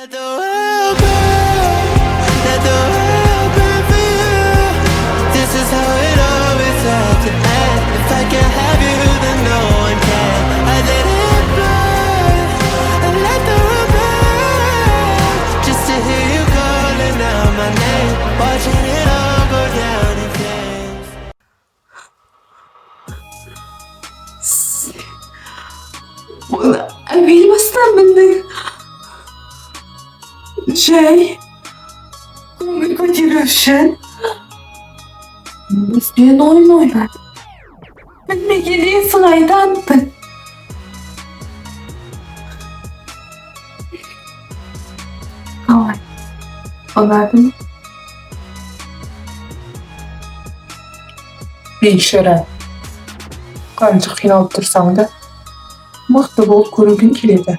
Let the world burn, let the world burn for you. This is how it always had to end. If I can't have you, then no one can. I let it burn, and let the world burn. Just to hear you calling out my name, watching it all go down in flames. Bunu bilmezsem ben de konuyu kaçırıyorsun. Biz bir oyun oynar. Ben de geriye sıraydı attın. Kalay. Anladın mı? Beyşeren. Qancha qiynalib tursang da mıқты болып көрінгің келеді.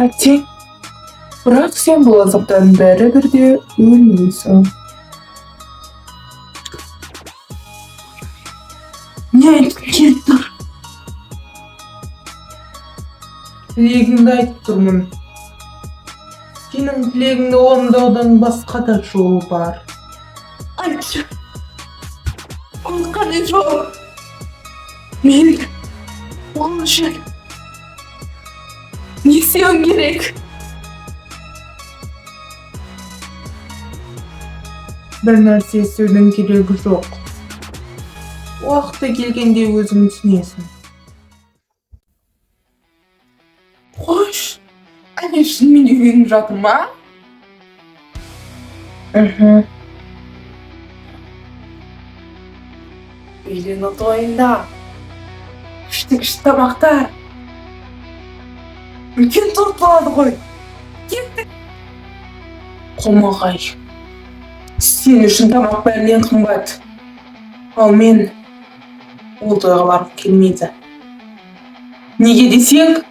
Әттең, бірақ сен бұл азаптан бәрібір де өлмейсің. Не айтқың келіп тұр? Тілегіңді айтып тұрмын. Сенің тілегіңді орындаудан басқа да жол бар. Айтшы. Ол қандай жол? Мен onun için ne isteyem gerek? Bir нәрсе істеудің керегі жоқ. Уақыты келгенде өзің түсінесің. Қош, әне шынымен үйленіп жатыр ма? Үйлену тойында күшті тамақтар. Үлкен торт болады ғой. Кеттік. Қомағай. Сен үшін тамақ бәрінен қымбат. Ал мен ол тойға барып келмейді. Неге десең?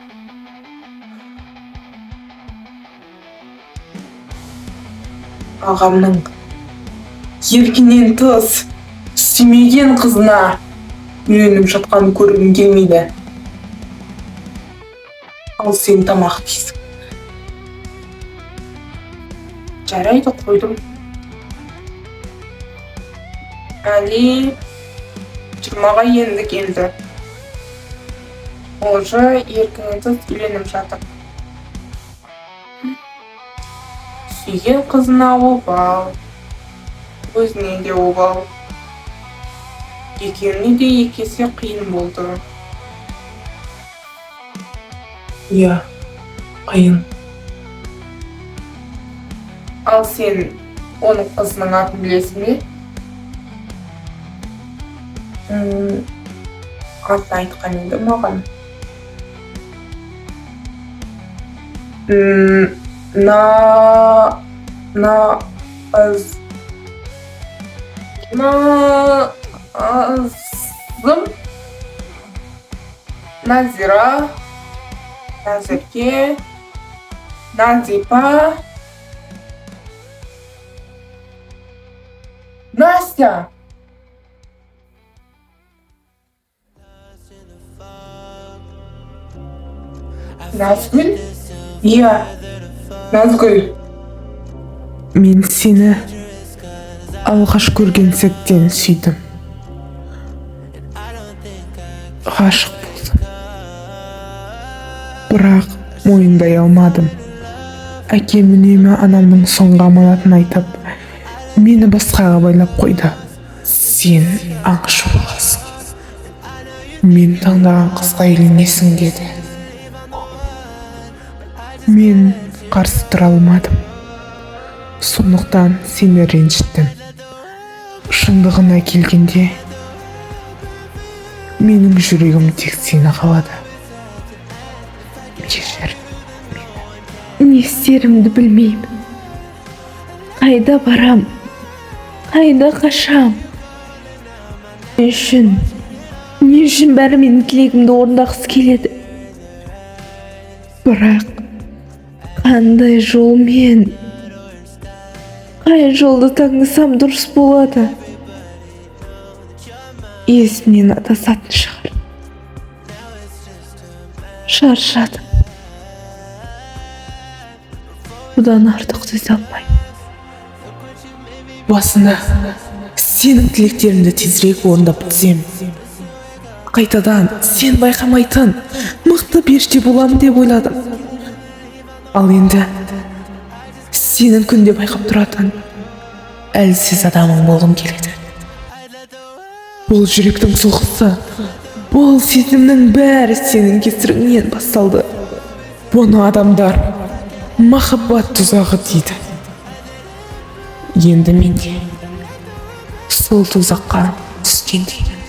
Ағамның еркінен тыс сүймеген қызына үйленіп жатқанын көргім келмейді. Ал сен тамақ дейсің. Жарайды, қойдым. Әли 20-ға енді келді. Олжа еркінен тыс үйленіп жатыр. Сүйген қызына обал, өзіне де обал. Екеуіне де екесе қиын болды. Иә, қиын. Ал сен оның қызының атын білесің бе? Атын айтқан еді маған. Назым, Назира, Назерке, Назипа, Настя. Назгүл? Иә, Назгүл. Мен сені алғаш көрген сәттен сүйдім. Ғашық болдым. Бірақ мойындай алмадым. Әкем үнемі анамның соңғы аманатын айтып, мені басқаға байлап қойды. Сен аңшы боласың. Мен таңдаған қызға үйленесің деді. Мен қарсы тұра алмадым. Сондықтан сені ренжіттім. Шындығына келгенде менің жүрегім тек сені қалады. Кешір мені. Не істерімді білмеймін. Қайда барам? Қайда қашам? Не үшін бәрі менің тілегімді орындағысы келеді? Бірақ қандай жолмен? Қай жолды таңдасам дұрыс болады? Есімнен адасатын шығар. Шаршадым. бұдан артық түзе алмаймын. Басында сенің тілектеріңді тезірек орындап бітсем, қайтадан сен байқамайтын мықты періште боламын деп ойладым. Ал енді сенің күнде байқап тұратын әлсіз адамың болғым келеді. Бұл жүректің соғысы, бұл сезімнің бәрі сенің кесіріңнен басталды. Бұны адамдар махаббат тұзағы дейді. Енді мен де сол тұзаққа түскендеймін.